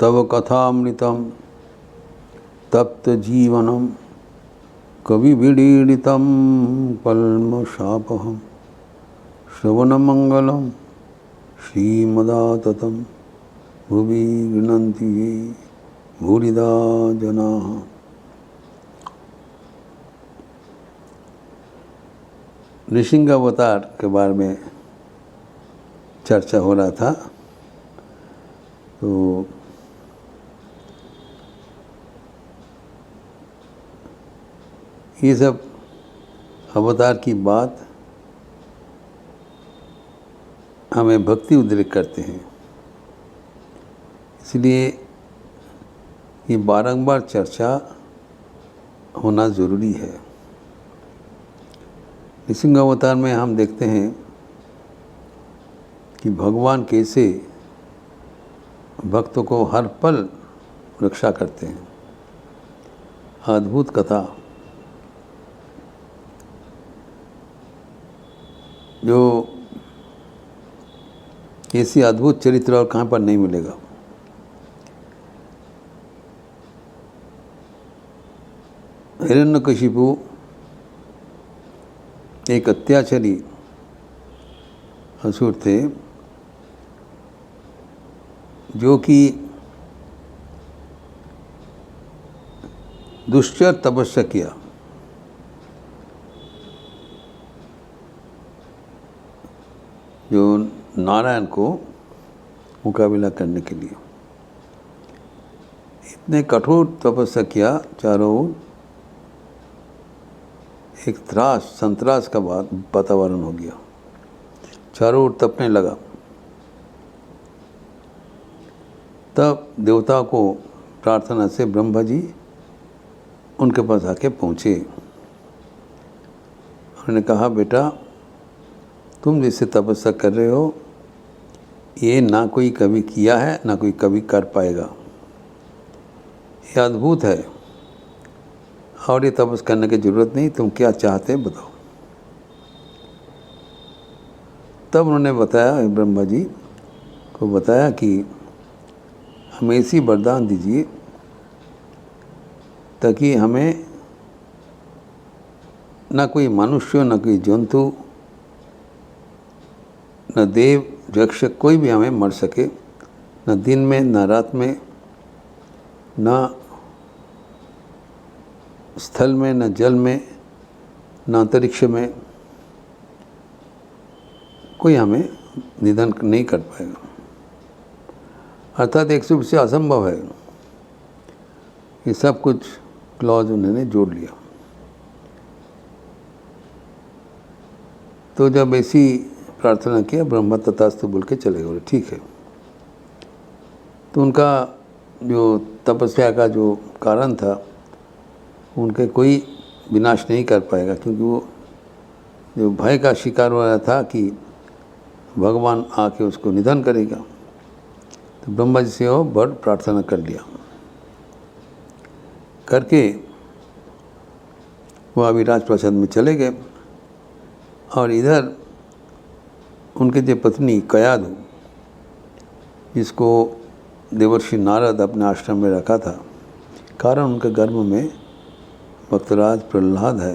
तव कथामृतं तप्त जीवनम कवि विडीडितं कल्मषापहं श्रवणमंगलम श्रीमदाततं भुवि गृह्णन्ति ये भूरिदा जनाः। नृसिंह अवतार के बारे में चर्चा हो रहा था। तो ये सब अवतार की बात हमें भक्ति उद्रेक करते हैं, इसलिए ये बारंबार चर्चा होना ज़रूरी है। नृसिंह अवतार में हम देखते हैं कि भगवान कैसे भक्तों को हर पल रक्षा करते हैं। अद्भुत कथा, जो ऐसी अद्भुत चरित्र और कहाँ पर नहीं मिलेगा। हिरण्यकशिपु एक अत्याचारी असुर थे, जो कि दुष्चर तपस्या किया। जो नारायण को मुकाबला करने के लिए इतने कठोर तपस्या किया, चारों ओर एक त्रास संतरास का वातावरण हो गया, चारों ओर तपने लगा। तब देवता को प्रार्थना से ब्रह्मा जी उनके पास आके पहुँचे। उन्होंने कहा, बेटा तुम जैसे तपस्या कर रहे हो, ये ना कोई कभी किया है ना कोई कभी कर पाएगा। ये अद्भुत है और ये तपस्या करने की ज़रूरत नहीं। तुम क्या चाहते बताओ। तब उन्होंने बताया, ब्रह्मा जी को बताया कि हमें ऐसी वरदान दीजिए ताकि हमें ना कोई मनुष्य ना कोई जंतु न देव यक्ष कोई भी हमें मर सके, न दिन में न रात में, न स्थल में न जल में न अंतरिक्ष में, कोई हमें निधन नहीं कर पाएगा। अर्थात एक रूप से असंभव है। ये सब कुछ क्लॉज उन्होंने जोड़ लिया। तो जब ऐसी प्रार्थना किया, ब्रह्मा तथास्तु बोल के चले गए। ठीक है। तो उनका जो तपस्या का जो कारण था, उनके कोई विनाश नहीं कर पाएगा, क्योंकि वो जो भय का शिकार हो रहा था कि भगवान आके उसको निधन करेगा। तो ब्रह्मा जी से वो वर प्रार्थना कर लिया। करके वो अविराज प्रसाद में चले गए। और इधर उनके जो पत्नी कयाधु, जिसको देवर्षि नारद अपने आश्रम में रखा था, कारण उनके गर्भ में भक्तराज प्रहलाद है,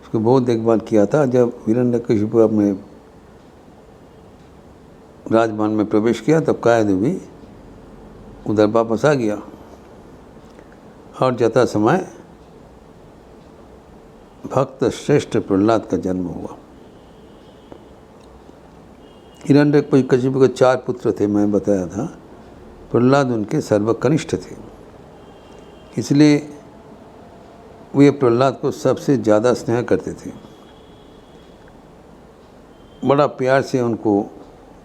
उसको बहुत देखभाल किया था। जब हिरण्यकशिपु अपने राजभवन में प्रवेश किया, तब कयाधु भी उधर वापस आ गया और जता समय भक्त श्रेष्ठ प्रहलाद का जन्म हुआ। हिरण्यकशिपु के 4 पुत्र थे, मैं बताया था। प्रहलाद उनके सर्वकनिष्ठ थे, इसलिए वे प्रहलाद को सबसे ज़्यादा स्नेह करते थे। बड़ा प्यार से उनको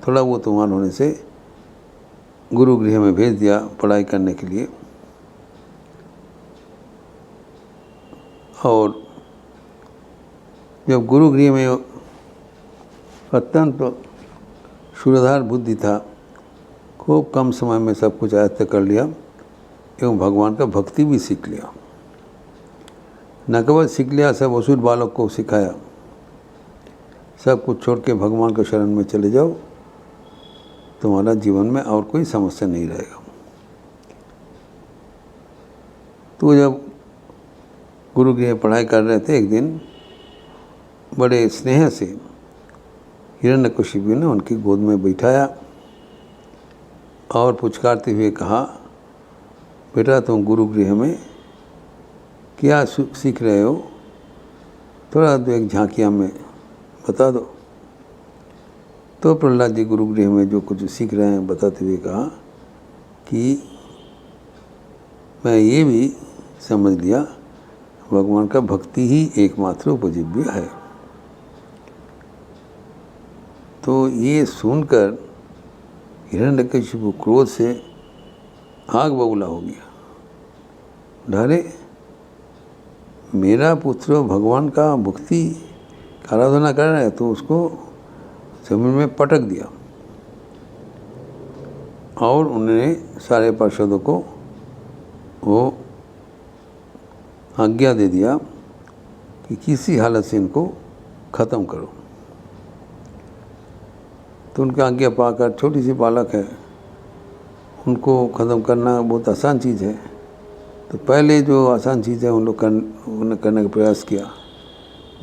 थोड़ा वो तुमान होने से गुरुगृह में भेज दिया पढ़ाई करने के लिए। और जब गुरुगृह में अत्यंत शूरधार बुद्धि था, खूब कम समय में सब कुछ आयत्त कर लिया एवं भगवान का भक्ति भी सीख लिया। न केवल सीख लिया, सब असुर बालक को सिखाया, सब कुछ छोड़ के भगवान के शरण में चले जाओ तुम्हारा जीवन में और कोई समस्या नहीं रहेगा। तो जब गुरुगृह पढ़ाई कर रहे थे, एक दिन बड़े स्नेह से हिरण्यकशिपु ने उनकी गोद में बैठाया और पुचकारते हुए कहा, बेटा तुम गुरुगृह में क्या सीख रहे हो, थोड़ा दो एक झांकियाँ में बता दो। तो प्रहलाद जी गुरुगृह में जो कुछ सीख रहे हैं बताते हुए कहा कि मैं ये भी समझ लिया भगवान का भक्ति ही एकमात्र उपजीव्य है। तो ये सुनकर हिरण्यकशिपु क्रोध से आग बबूला हो गया। ढारे मेरा पुत्र भगवान का भक्ति का आराधना कर रहा है तो उसको जमीन में पटक दिया और उन्होंने सारे पार्षदों को वो आज्ञा दे दिया कि किसी हालत से इनको ख़त्म करो। तो उनकी आज्ञा पाकर, छोटी सी बालक है, उनको ख़त्म करना बहुत आसान चीज़ है। तो पहले जो आसान चीज़ है उन्होंने करने का प्रयास किया,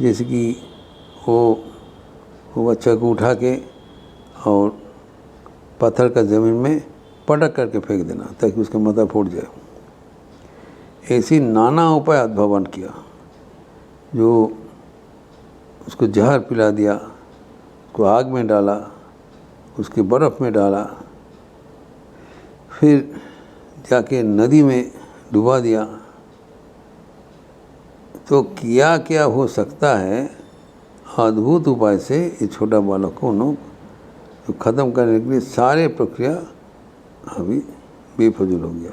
जैसे कि वो बच्चा को उठा के और पत्थर का ज़मीन में पटक करके फेंक देना ताकि उसका माथा फूट जाए। ऐसी नाना उपाय उद्भावन किया, जो उसको जहर पिला दिया, उसको आग में डाला, उसके बर्फ़ में डाला, फिर जाके नदी में डुबा दिया। तो क्या क्या हो सकता है, अद्भुत उपाय से ये छोटा बालक को उन्होंने तो ख़त्म करने के लिए सारे प्रक्रिया अभी बेफजूल हो गया,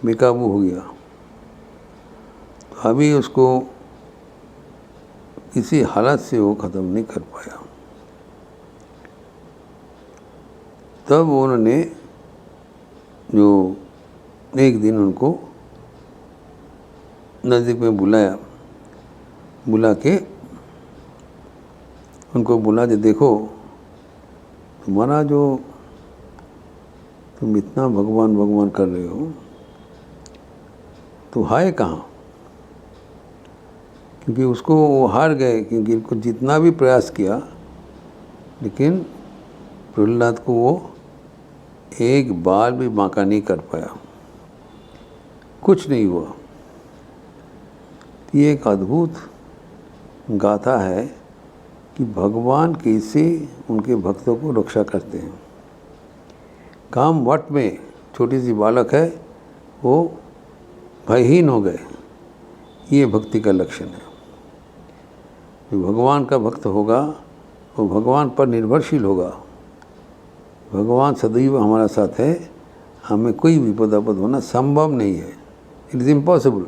बेकाबू हो गया। अभी उसको किसी हालत से वो ख़त्म नहीं कर पाया। तब उन्होंने जो एक दिन उनको नज़दीक में बुलाया, बुला के उनको बोला कि देखो तुम्हारा जो तुम इतना भगवान भगवान कर रहे हो तो है कहाँ। क्योंकि उसको वो हार गए, क्योंकि उनको जितना भी प्रयास किया लेकिन प्रहलाद को वो एक बार भी बांका नहीं कर पाया, कुछ नहीं हुआ। ये एक अद्भुत गाथा है कि भगवान कैसे उनके भक्तों को रक्षा करते हैं। काम वट में छोटी सी बालक है, वो भयहीन हो गए, ये भक्ति का लक्षण है। जो भगवान का भक्त होगा वो भगवान पर निर्भरशील होगा। भगवान सदैव हमारा साथ है, हमें कोई विपद आपद होना संभव नहीं है, इट इज़ इम्पॉसिबल।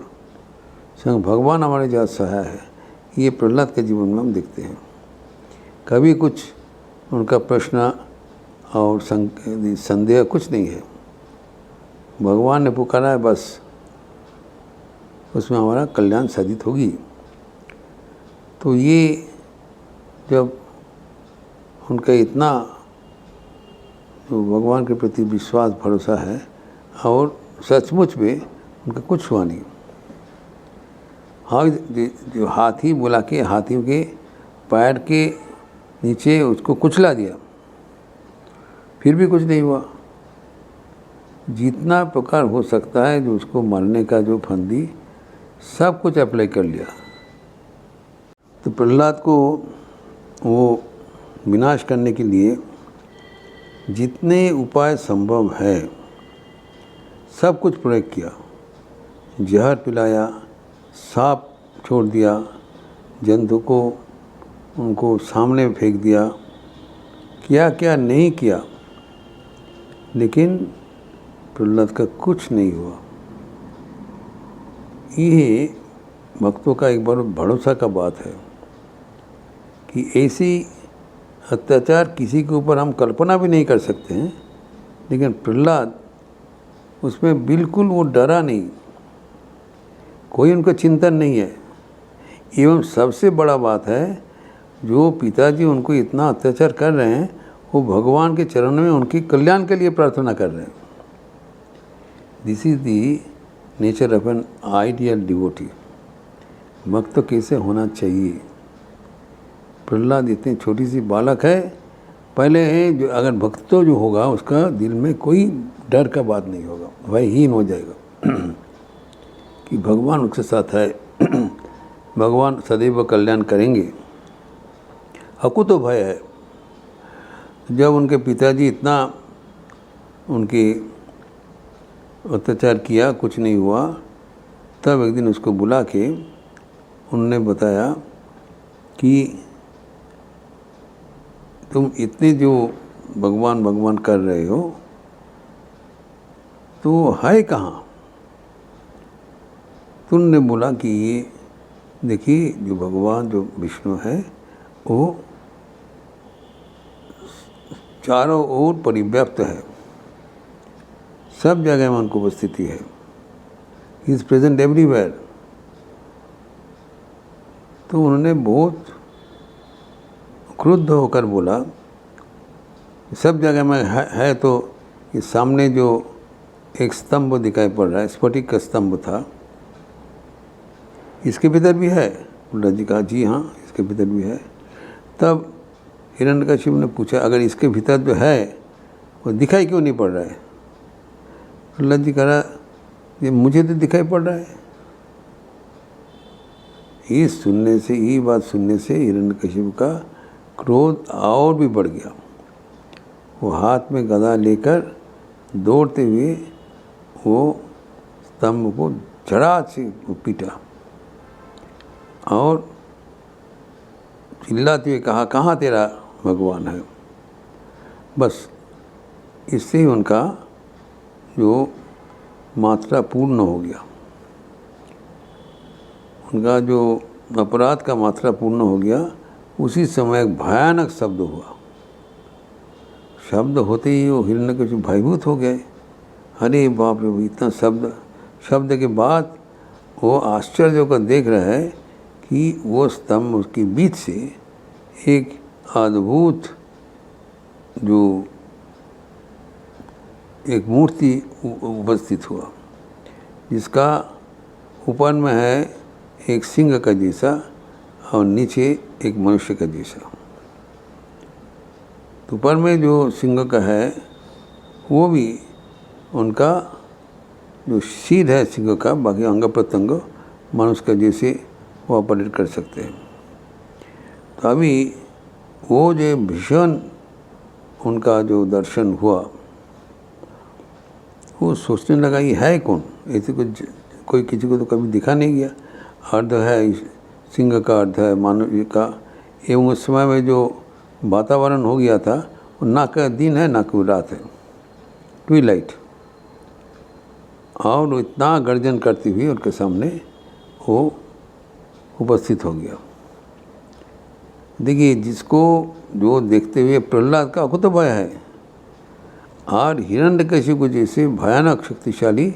स्वयं भगवान हमारे साथ सहाय है। ये प्रहलाद के जीवन में हम देखते हैं। कभी कुछ उनका प्रश्न और संदेह कुछ नहीं है, भगवान ने पुकारा है, बस उसमें हमारा कल्याण साधित होगी। तो ये जब उनका इतना जो भगवान के प्रति विश्वास भरोसा है और सचमुच में उनका कुछ हुआ नहीं। हाँ, जो हाथी बुला के हाथी के पैर के नीचे उसको कुचला दिया, फिर भी कुछ नहीं हुआ। जितना प्रकार हो सकता है जो उसको मारने का जो फंदी, सब कुछ अप्लाई कर लिया। तो प्रहलाद को वो विनाश करने के लिए जितने उपाय संभव है सब कुछ प्रयोग किया। जहर पिलाया, सांप छोड़ दिया, जंतु को उनको सामने फेंक दिया, क्या क्या नहीं किया, लेकिन प्रहलाद का कुछ नहीं हुआ। ये भक्तों का एक बार भरोसा का बात है कि ऐसी अत्याचार किसी के ऊपर हम कल्पना भी नहीं कर सकते हैं, लेकिन प्रहलाद उसमें बिल्कुल वो डरा नहीं, कोई उनका चिंतन नहीं है। एवं सबसे बड़ा बात है, जो पिताजी उनको इतना अत्याचार कर रहे हैं वो भगवान के चरणों में उनके कल्याण के लिए प्रार्थना कर रहे हैं। This is the nature of an ideal devotee. भक्त तो कैसे होना चाहिए। प्रहलाद इतनी छोटी सी बालक है, पहले है जो अगर भक्त तो जो होगा उसका दिल में कोई डर का बात नहीं होगा, भयहीन हो जाएगा कि भगवान उसके साथ है, भगवान सदैव कल्याण करेंगे। हकु तो भय है। जब उनके पिताजी इतना उनके अत्याचार किया, कुछ नहीं हुआ, तब एक दिन उसको बुला के उन्होंने बताया कि तुम इतने जो भगवान भगवान कर रहे हो तो है कहाँ। तो उन्होंने बोला कि ये देखिए जो भगवान जो विष्णु है वो चारों ओर परिव्याप्त है, सब जगह में उनको उपस्थिति है। He is present everywhere. तो उन्होंने बहुत क्रुद्ध होकर बोला सब जगह में है तो ये सामने जो एक स्तंभ दिखाई पड़ रहा है, स्फटिक का स्तंभ था, इसके भीतर भी है। प्रहलाद जी कहा जी हाँ इसके भीतर भी है। तब हिरण्यकशिप ने पूछा अगर इसके भीतर जो है वो दिखाई क्यों नहीं पड़ रहा है। प्रहलाद जी कह रहा ये मुझे तो दिखाई पड़ रहा है। ये बात सुनने से हिरण्यकशिप का क्रोध और भी बढ़ गया। वो हाथ में गदा लेकर दौड़ते हुए वो स्तंभ को झड़ा से पीटा और चिल्लाते हुए कहा कहाँ तेरा भगवान है। बस इससे ही उनका जो मात्रा पूर्ण हो गया, उनका जो अपराध का मात्रा पूर्ण हो गया। उसी समय एक भयानक शब्द हुआ। शब्द होते ही वो हिरण्यकशिप भयभूत हो गए। अरे बाप रे, इतना शब्द के बाद वो आश्चर्य होकर देख रहा है कि वो स्तंभ उसके बीच से एक अद्भुत जो एक मूर्ति उपस्थित हुआ, जिसका ऊपर में है एक सिंह का जैसा और नीचे एक मनुष्य का जैसा। तो ऊपर में जो सिंह का है वो भी उनका जो सिर है सिंह का, बाकी अंग प्रत्यंग मनुष्य का जैसे वो ऑपरेट कर सकते हैं। तो अभी वो जो भीषण उनका जो दर्शन हुआ, वो सोचने लगा ये है कौन। ऐसे कोई किसी को तो कभी दिखा नहीं गया। अर्ध है सिंह का, अर्ध है मानव का। एवं उस समय में जो वातावरण हो गया था वो ना का दिन है ना कोई रात है, ट्विलाइट। और वो इतना गर्जन करती हुई उनके सामने वो उपस्थित हो गया। देखिए जिसको जो देखते हुए प्रहलाद का खुद भय है और हिरण्यकशिपु को जैसे भयानक शक्तिशाली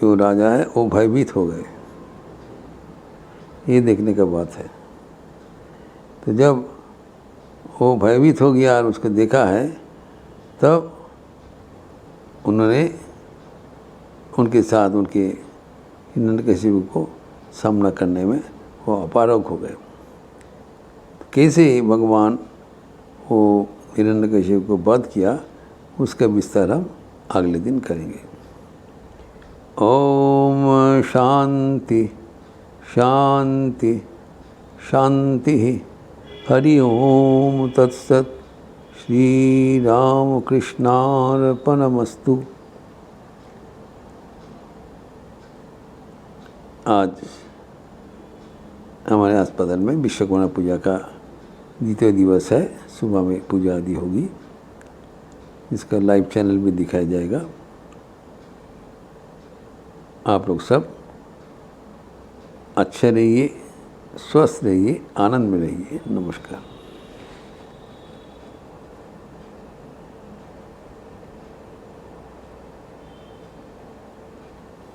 जो राजा है वो भयभीत हो गए। ये देखने का बात है। तो जब वो भयभीत हो गया और उसको देखा है, तब उन्होंने उनके साथ उनके हिरण्यकशिपु को सामना करने में वो अपारग हो गए। तो कैसे भगवान वो हिरण्यकशिपु को वध किया उसका विस्तार हम अगले दिन करेंगे। ओम शांति शांति शांति। हरि ओम तत्सत। श्री राम कृष्णार्पणमस्तु। आज हमारे अस्पताल में विश्वकर्मा पूजा का द्वितीय दिवस है। सुबह में पूजा आदि होगी, इसका लाइव चैनल भी दिखाया जाएगा। आप लोग सब अच्छे रहिए, स्वस्थ रहिए, आनंद में रहिए। नमस्कार।